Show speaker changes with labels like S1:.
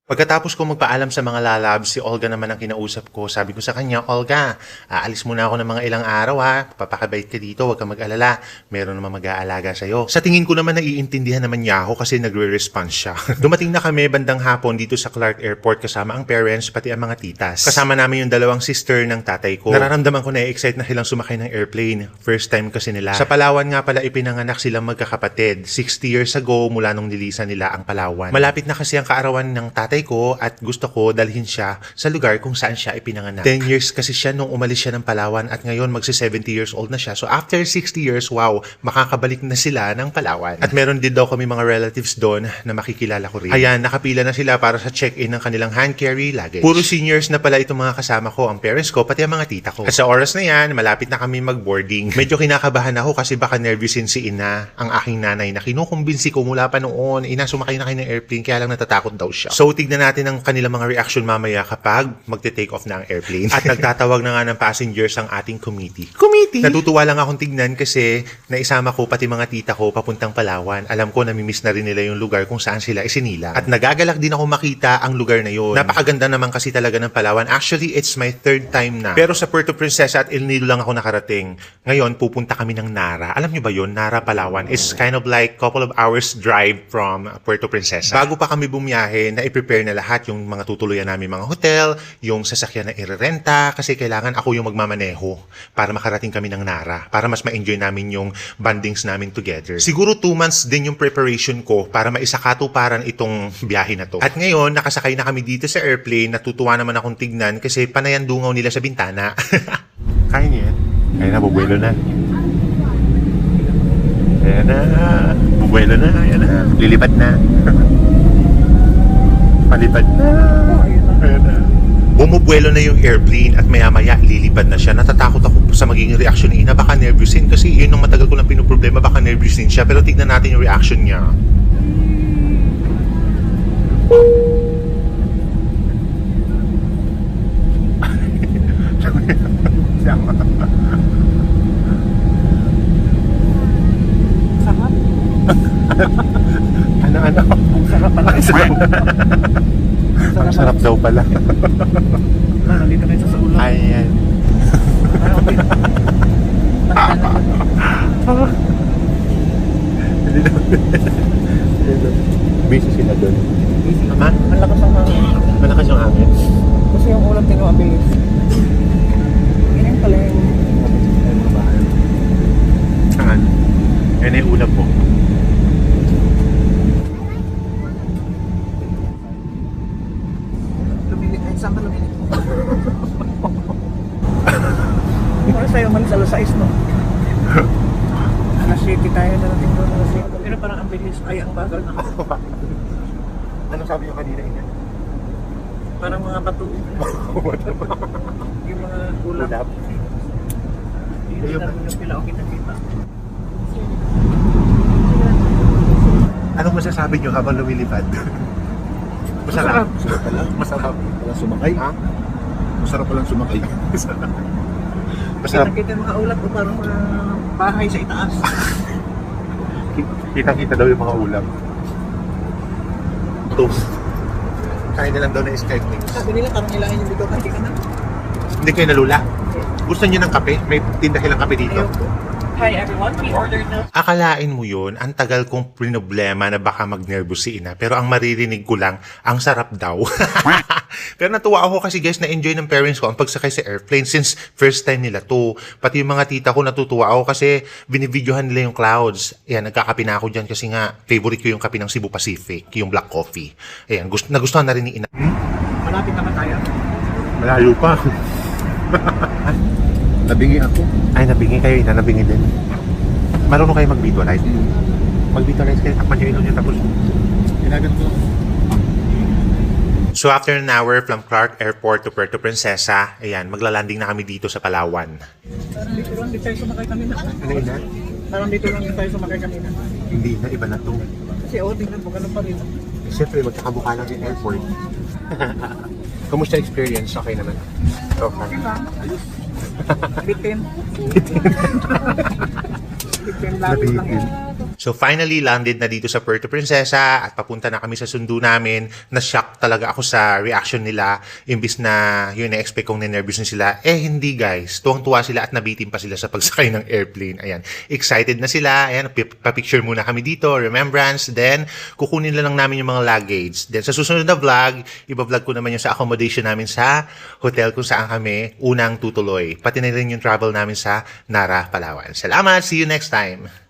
S1: Pagkatapos ko magpaalam sa mga lalabs, si Olga naman ang kinausap ko. Sabi ko sa kanya, Olga, aalis muna ako ng mga ilang araw ha. Papakabait ka dito, huwag kang mag-alala. Meron naman mag-aalaga sa'yo. Sa tingin ko naman naiintindihan naman niya ako kasi nagre-response siya. Dumating na kami bandang hapon dito sa Clark Airport kasama ang parents pati ang mga titas. Kasama namin yung dalawang sister ng tatay ko. Nararamdaman ko na excite na silang sumakay ng airplane. First time kasi nila. Sa Palawan nga pala ipinanganak silang magkakapatid. 60 years ago mula nung nilisan nila ang Palawan. Malapit na kasi ang kaarawan ng tatay ko at gusto ko dalhin siya sa lugar kung saan siya ipinanganak. 10 years kasi siya nung umalis siya ng Palawan at ngayon magsi 70 years old na siya. So after 60 years, wow, makakabalik na sila ng Palawan. At meron din daw kami mga relatives doon na makikilala ko rin. Ayan, nakapila na sila para sa check-in ng kanilang hand carry luggage. Puro seniors na pala itong mga kasama ko, ang parents ko, pati ang mga tita ko. At sa oras na yan, malapit na kami mag-boarding. Medyo kinakabahan ako kasi baka nervousin si Ina, ang aking nanay na kinukumbinsi ko mula pa noon. Ina, sumakay na kayo ng airplane, kaya lang natatakot daw siya. So tignan natin ang kanilang mga reaction mamaya kapag magte-take off na ang airplane. At nagtatawag na nga ng passengers ang ating committee. Natutuwa lang akong tignan kasi naisama ko pati mga tita ko papuntang Palawan. Alam ko namimiss na rin nila yung lugar kung saan sila isinila. At nagagalak din ako makita ang lugar na yun. Napakaganda naman kasi talaga ng Palawan. Actually, it's my third time na. Pero sa Puerto Princesa at El Nido lang ako nakarating. Ngayon, pupunta kami ng Nara. Alam nyo ba yun? Nara, Palawan. It's kind of like couple of hours drive from Puerto Princesa. Bago pa kami bumiyahe, na-prepare na lahat yung mga tutuluyan namin mga hotel, yung sasakyan na irerenta, kasi kailangan ako yung magmamaneho para makarating kami ng Nara, para mas ma-enjoy namin yung bandings namin together. Siguro 2 months din yung preparation ko para maisakatuparan itong biyahe na to. At ngayon, nakasakay na kami dito sa airplane, natutuwa naman akong tignan kasi panayan dungaw nila sa bintana. Kaya niya yan? Ayun na, bubuelo na. Ayan na, bubuelo na, ayan na, lilipad na. Palipad na. Ayan na. Bumubuelo na yung airplane at maya-maya lilipad na siya. Natatakot ako sa magiging reaction ni Ina. Baka nervousin kasi yun ang matagal ko lang pinoproblema. Baka nervousin siya. Pero tignan natin yung reaction niya.
S2: Sarap.
S1: Ano?
S2: Ang sarap pala.
S1: Ang sarap daw pala.
S2: Nandito na sa ulo.
S1: Ayan. Busy sila doon. Ama?
S2: Ang lakas ang hangin.
S1: Malakas yung hangin.
S2: Kasi yung ulam tinawabilis. Ganyan pala yung...
S1: Saan? Yan yung ulam po.
S2: Lumilit. Ay, saan ka lumilit? Para sa'yo man sa alas 6, no? Alas 7 tayo narating doon. Alas 7. Pero parang ang bilis. Ay, ang bagal na.
S1: Ano sabi nyo kanina, Ina?
S2: Parang mga bato. Yung mga ulam.
S1: Ulap?
S2: Hindi na yung pila o kita-kita.
S1: Anong masasabi nyo habang lumilipad? Masarap.
S3: Masarap pala.
S1: Masarap.
S3: Palang sumakay.
S1: Ha?
S3: Masarap palang sumakay.
S1: Masarap.
S2: Kita yung mga ulap o parang mga bahay sa itaas.
S1: Kitang-kita daw yung mga ulam. Toast. Kain na lang daw na Skype Mix.
S2: Sabi nila parang nilahin yung dito kasi ka na.
S1: Hindi kayo nalula? Gusto niyo ng kape? May tindahan ng kape dito.
S2: Hi everyone, we ordered na.
S1: Akalain mo yun, ang tagal kong problema na baka mag-nervous si Ina. Pero ang maririnig ko lang, ang sarap daw. Pero natuwa ako kasi guys, na-enjoy ng parents ko ang pagsakay sa airplane since first time nila to. Pati yung mga tita ko natutuwa ako kasi binibidyohan nila yung clouds. Ayan, nagkakape na ako dyan kasi nga favorite ko yung kape ng Cebu Pacific, yung black coffee. Ayan, nagustuhan na rin ni Ina.
S2: Malapit naman tayo.
S1: Malayo pa.
S3: Nabingi ako.
S1: Ay, nabingi kayo, Ina, nabingi din. Marunong kayo mag-visualize? Mag-visualize kayo, takpan nyo ilong nyo tapos.
S3: Ginagan ko.
S1: So after an hour from Clark Airport to Puerto Princesa, ayan, maglalanding na kami dito sa Palawan.
S2: Parang dito lang din tayo sumakay kanina.
S1: Ano yun na?
S2: Parang dito lang din tayo sumakay kanina.
S1: Hindi na, iba na to.
S2: Kasi tingnan mo, ganun pa rin.
S1: Siyempre, magkakabuka lang yung airport. Kamusta experience? Okay naman. Okay.
S2: Diba? Bitin. Bitin lang.
S1: Nabitin. So finally, landed na dito sa Puerto Princesa at papunta na kami sa sundo namin. Na-shock talaga ako sa reaction nila. Imbis na yun, na-expect kong ninervous na sila. Hindi guys. Tuwang-tuwa sila at nabitin pa sila sa pagsakay ng airplane. Ayan. Excited na sila. Ayan, pa-picture muna kami dito. Remembrance. Then, kukunin lang namin yung mga luggage. Then, sa susunod na vlog, iba-vlog ko naman yung sa accommodation namin sa hotel kung saan kami unang tutuloy. Pati na rin yung travel namin sa Nara, Palawan. Salamat! See you next time!